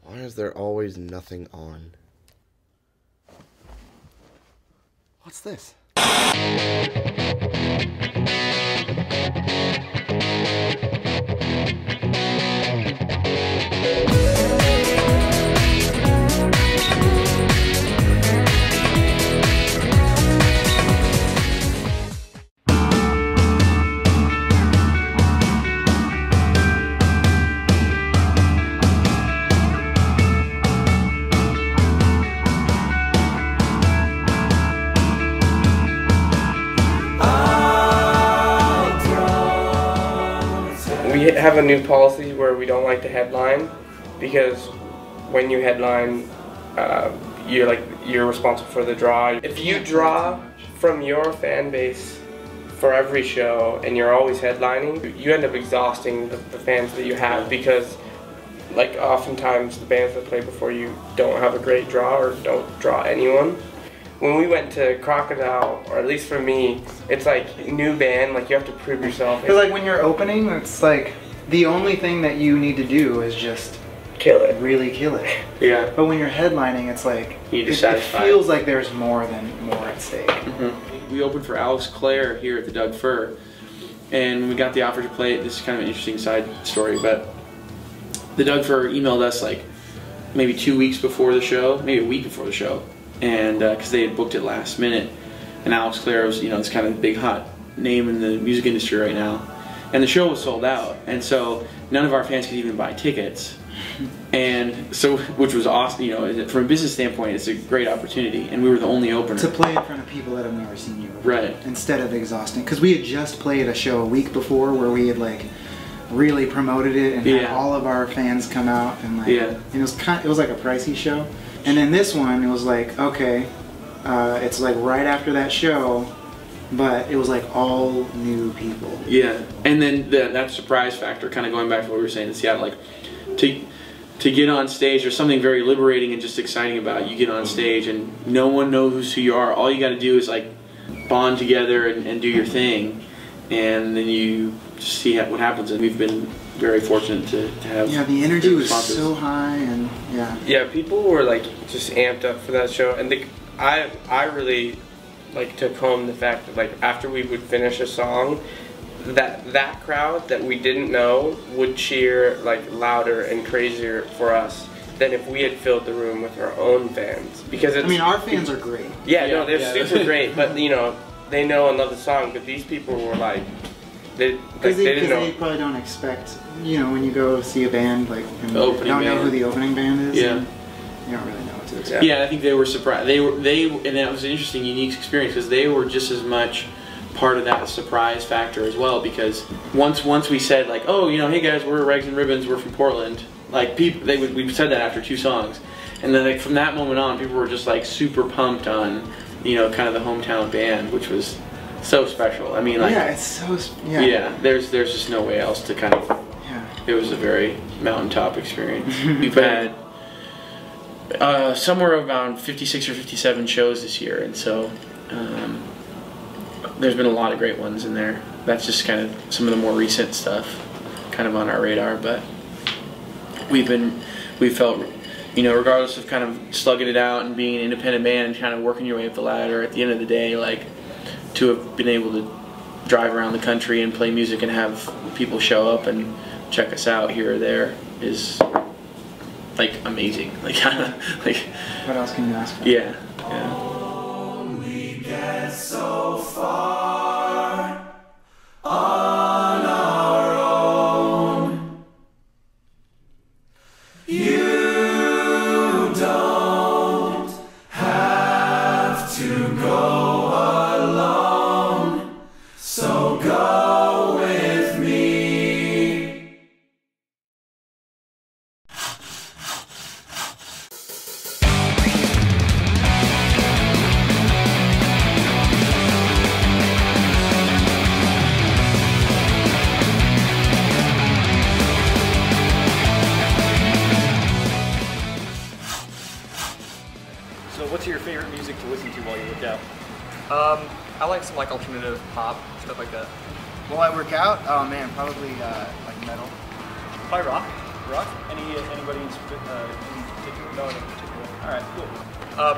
Why is there always nothing on? What's this? We have a new policy where we don't like to headline, because when you headline, you're responsible for the draw. If you draw from your fan base for every show and you're always headlining, you end up exhausting the fans that you have, because like oftentimes the bands that play before you don't have a great draw or don't draw anyone. When we went to Crocodile, or at least for me, it's like new band, like you have to prove yourself. Because like when you're opening, it's like the only thing that you need to do is just kill it. Really kill it. Yeah. But when you're headlining, it's like it feels like there's more at stake. Mm-hmm. We opened for Alex Clare here at the Doug Fir, and we got the offer to play it. This is kind of an interesting side story, but the Doug Fir emailed us like maybe 2 weeks before the show, maybe a week before the show. And because they had booked it last minute, and Alex Clare was, this kind of big hot name in the music industry right now, and the show was sold out, and so none of our fans could even buy tickets, and so, which was awesome. From a business standpoint, it's a great opportunity, and we were the only opener to play in front of people that have never seen you before, right? Instead of exhausting, because we had just played a show a week before where we had like really promoted it and had all of our fans come out, and like and it was like a pricey show. And then this one, it was like, okay, it's like right after that show, but it was like all new people. Yeah, and then that surprise factor, kind of going back to what we were saying in Seattle, like to get on stage, there's something very liberating and just exciting about it. You get on stage and no one knows who you are. All you got to do is like bond together and do your thing, and then you just see what happens. And we've been very fortunate to have. Yeah, the energy was so high, and yeah, people were like just amped up for that show, and I really like took home the fact that like after we would finish a song, that crowd that we didn't know would cheer like louder and crazier for us than if we had filled the room with our own fans. Because I mean, our fans are great. Yeah, no, they're super great, but they know and love the song. But these people were like. They didn't know. They probably don't expect, when you go see a band, like, and don't know who the opening band is. Yeah. You don't really know what to expect. Yeah, I think they were surprised. And that was an interesting, unique experience, because they were just as much part of that surprise factor as well. Because once we said like, oh, hey guys, we're Rags and Ribbons, we're from Portland. Like we said that after 2 songs, and then like from that moment on, people were just like super pumped on, kind of the hometown band, which was so special. I mean, like, yeah, it's so there's just no way else to kind of. It was a very mountaintop experience. We've had somewhere around 56 or 57 shows this year, and so there's been a lot of great ones in there. That's just kind of some of the more recent stuff, kind of on our radar. But we felt, regardless of kind of slugging it out and being an independent band and kind of working your way up the ladder, at the end of the day, like, to have been able to drive around the country and play music and have people show up and check us out here or there is like amazing. Like what else can you ask for? Yeah. We get so far on our own. You don't have to go. So go with me. So what's your favorite music to listen to while you work out? I like some like alternative pop, stuff like that. While I work out, oh man, probably like metal. Probably rock. Rough? Anybody in particular? No, in particular. All right, cool.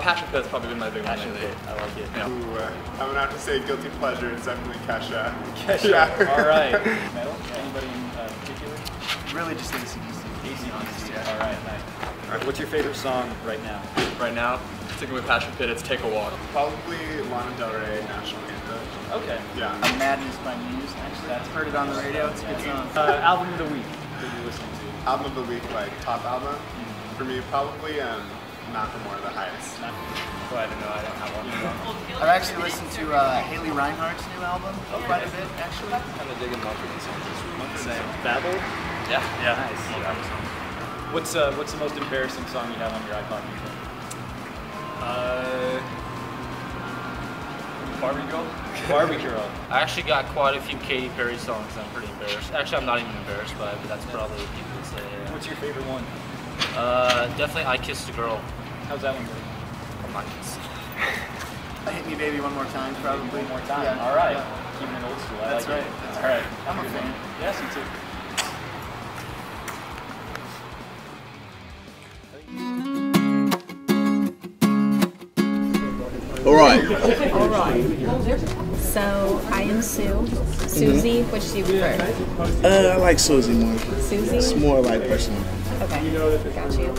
Passion Pit's probably been my big one Passion lately. Pit, I like it. Yeah. Ooh, I'm gonna have to say guilty pleasure. It's definitely Kesha. Kesha. All right. Metal? Anybody in particular? Really just AC/DC. AC/DC. All right, nice. All right, what's your favorite song right now? Right now, sticking with Passion Pit, it's Take a Walk. Probably Lana Del Rey, National Anthem. Okay. Yeah. Madness by Muse. Actually, I've heard it on the radio. It's a good song. Album of the week that you're listening to? Album of the week, like top album. For me, probably Macklemore, The Highest. Oh, I don't know. I don't have one. I've actually listened to Haley Reinhardt's new album quite a bit, actually. Kind of digging Muffin songs this week. Same. Babel? Yeah. Nice. What's the most embarrassing song you have on your iPod? Barbie Girl? Barbie Girl. I actually got quite a few Katy Perry songs I'm pretty embarrassed. Actually, I'm not even embarrassed by it, but that's probably what people would say. Yeah. What's your favorite one? Definitely I Kissed a Girl. How's that one go? I'm not gonna say. Hit Me Baby One More Time, probably. One more time. Yeah. All right. Yeah. Keeping it old school. That's like right. It. All right. I'm a fan. Yes, you too. All right. So I am Sue. Susie, which do you prefer? I like Susie more. Susie? It's more like personal. Okay, got you.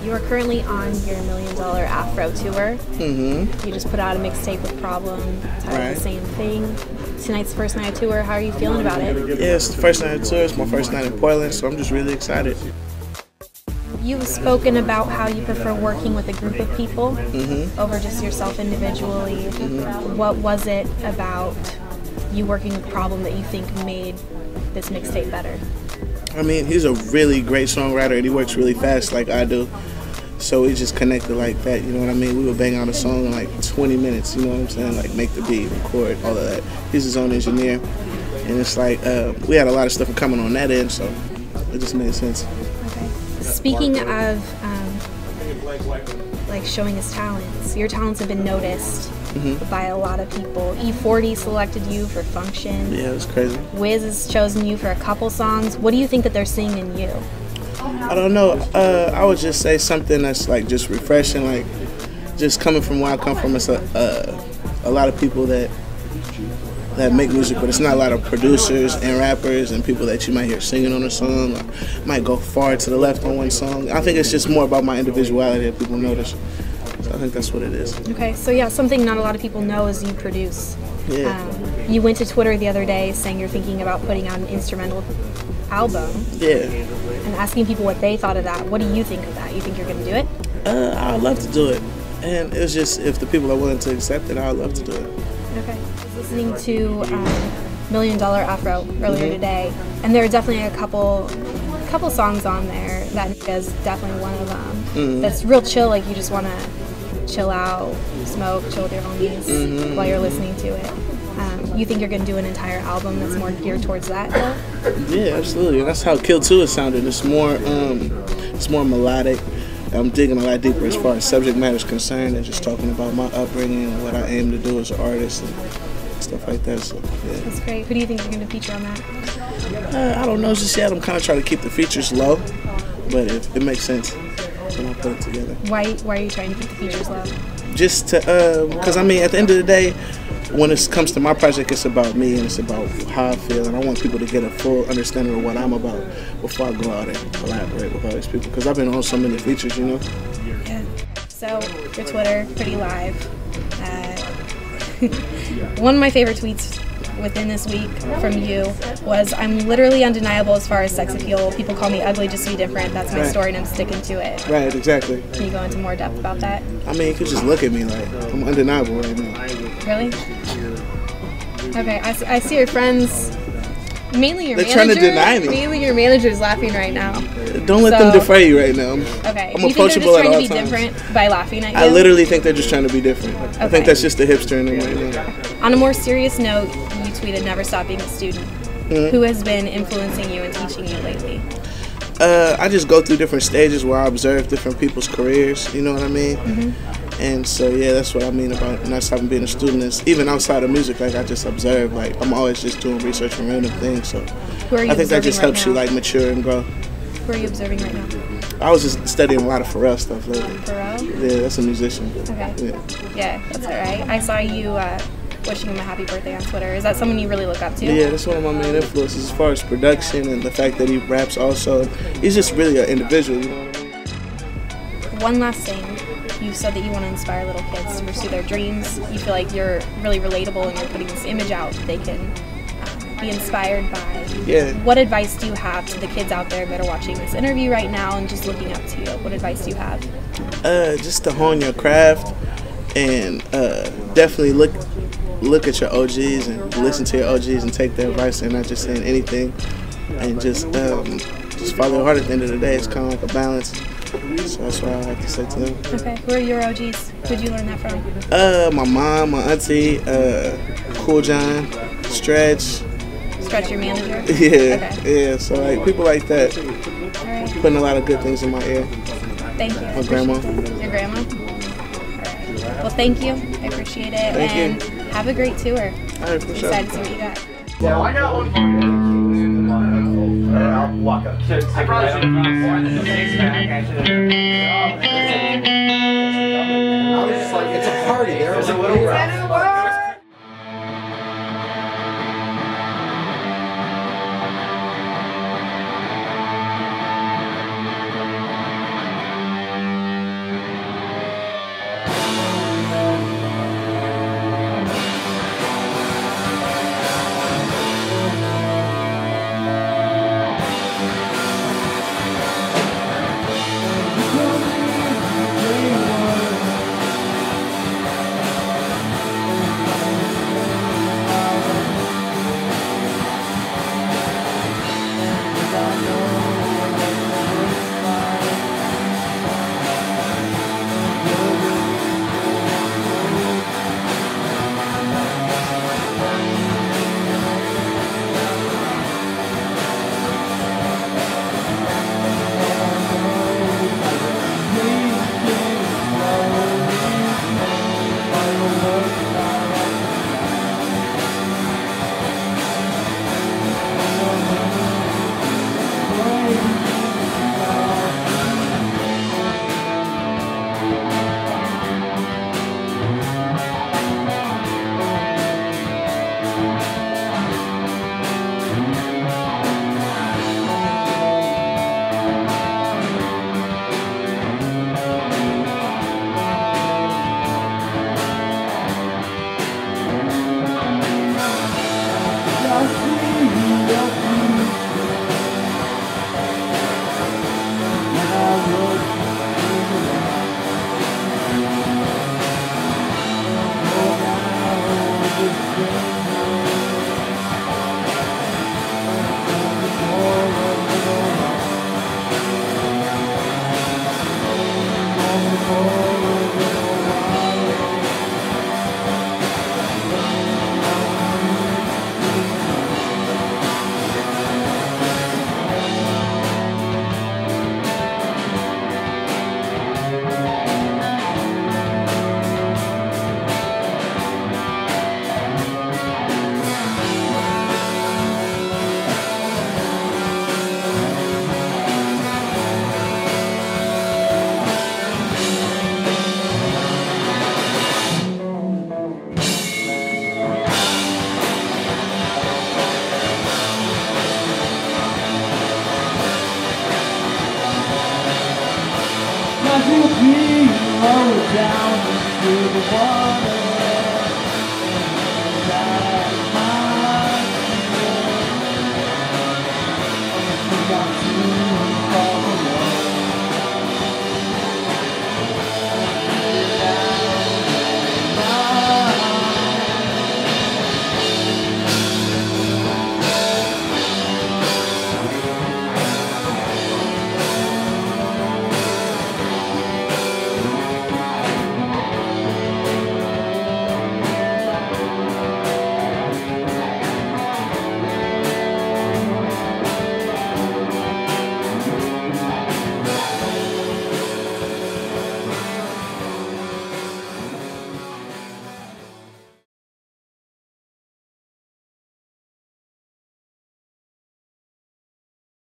You are currently on your $1 Million Afro tour. Mm-hmm. You just put out a mixtape with Problem, titled Right. the same thing. Tonight's the first night of tour. How are you feeling about it? Yeah, it's the first night of tour. It's my first night in Portland, so I'm just really excited. You've spoken about how you prefer working with a group of people over just yourself individually. What was it about you working with Problem that you think made this mixtape better? I mean, he's a really great songwriter, and he works really fast like I do. So we just connected like that, you know what I mean? We would bang out a song in like 20 minutes, you know what I'm saying? Like make the beat, record, all of that. He's his own engineer. And it's like, we had a lot of stuff in common on that end, so it just made sense. Okay. Speaking of like showing his talents, your talents have been noticed by a lot of people. E40 selected you for Function. Yeah, it was crazy. Wiz has chosen you for a couple songs. What do you think that they're seeing in you? I don't know. I would just say something that's like just refreshing, like just coming from where I come from. It's a lot of people that make music, but it's not a lot of producers and rappers and people that you might hear singing on a song or might go far to the left on one song. I think it's just more about my individuality that people notice. So I think that's what it is. Okay, so yeah, something not a lot of people know is you produce. Yeah. You went to Twitter the other day saying you're thinking about putting out an instrumental album. Yeah. And asking people what they thought of that. What do you think of that? You think you're going to do it? I'd love to do it. And it's just, if the people are willing to accept it, I'd love to do it. Okay. I was listening to $1 Million Afro earlier today, and there are definitely a couple songs on there that is definitely one of them. That's real chill, like you just want to chill out, smoke, chill with your homies while you're listening to it. You think you're going to do an entire album that's more geared towards that, though? Yeah, absolutely. And that's how Kill 2 is sounding. It's more melodic. I'm digging a lot deeper as far as subject matter is concerned and just talking about my upbringing and what I aim to do as an artist and stuff like that. So, yeah. That's great. Who do you think you're going to feature on that? I don't know just yet. I'm kind of trying to keep the features low, but if it makes sense, then I'll put it together. Why are you trying to keep the features low? Just to, because I mean, at the end of the day, when it comes to my project, it's about me and it's about how I feel, and I want people to get a full understanding of what I'm about before I go out and collaborate with all these people, because I've been on so many features, you know? Yeah. So, your Twitter, pretty live. One of my favorite tweets within this week from you was, "I'm literally undeniable as far as sex appeal. People call me ugly just to be different. That's my story and I'm sticking to it." Right, exactly. Can you go into more depth about that? I mean, you could just look at me like, I'm undeniable right now. Really? Okay, I see your friends, mainly your They're manager. trying to deny me. Mainly your manager's laughing right now. Don't let them defray you right now. Okay. I'm You think they're just approachable at trying to all be times. different by laughing at you? I literally think they're just trying to be different. I think that's just the hipster in them right now. On a more serious note, you tweeted, "Never stop being a student." Who has been influencing you and teaching you lately? I just go through different stages where I observe different people's careers, you know what I mean? And so yeah, that's what I mean about not stopping being a student. Is even outside of music, like I just observe. Like I'm always just doing research on random things. So I think that just helps you like mature and grow. Who are you observing right now? I was just studying a lot of Pharrell stuff lately. Pharrell? Yeah, that's a musician. Okay. Yeah, yeah, that's all right. I saw you wishing him a happy birthday on Twitter. Is that someone you really look up to? Yeah, that's one of my main influences as far as production and the fact that he raps also. He's just really an individual, you know what I mean? One last thing. You said that you want to inspire little kids to pursue their dreams. You feel like you're really relatable and you're putting this image out that they can be inspired by. Yeah. What advice do you have to the kids out there that are watching this interview right now and just looking up to you? What advice do you have? Just to hone your craft and definitely look at your OGs and listen to your OGs and take their advice. They're not just saying anything, and just follow your heart. At the end of the day, it's kind of like a balance. So that's what I have to say to them. Okay, who are your OGs? Who'd you learn that from? My mom, my auntie, Cool John, Stretch. Stretch, your manager? Yeah, okay. Yeah. So like people like that, putting a lot of good things in my ear. Thank you. My grandma. Your grandma? All right. Well, thank you. I appreciate it. Thank you. Have a great tour. All right, for sure. Excited to see what you got. Yeah, I got one for you. I'll walk up. I promise you. I was just like, it's a party. There's a little rough.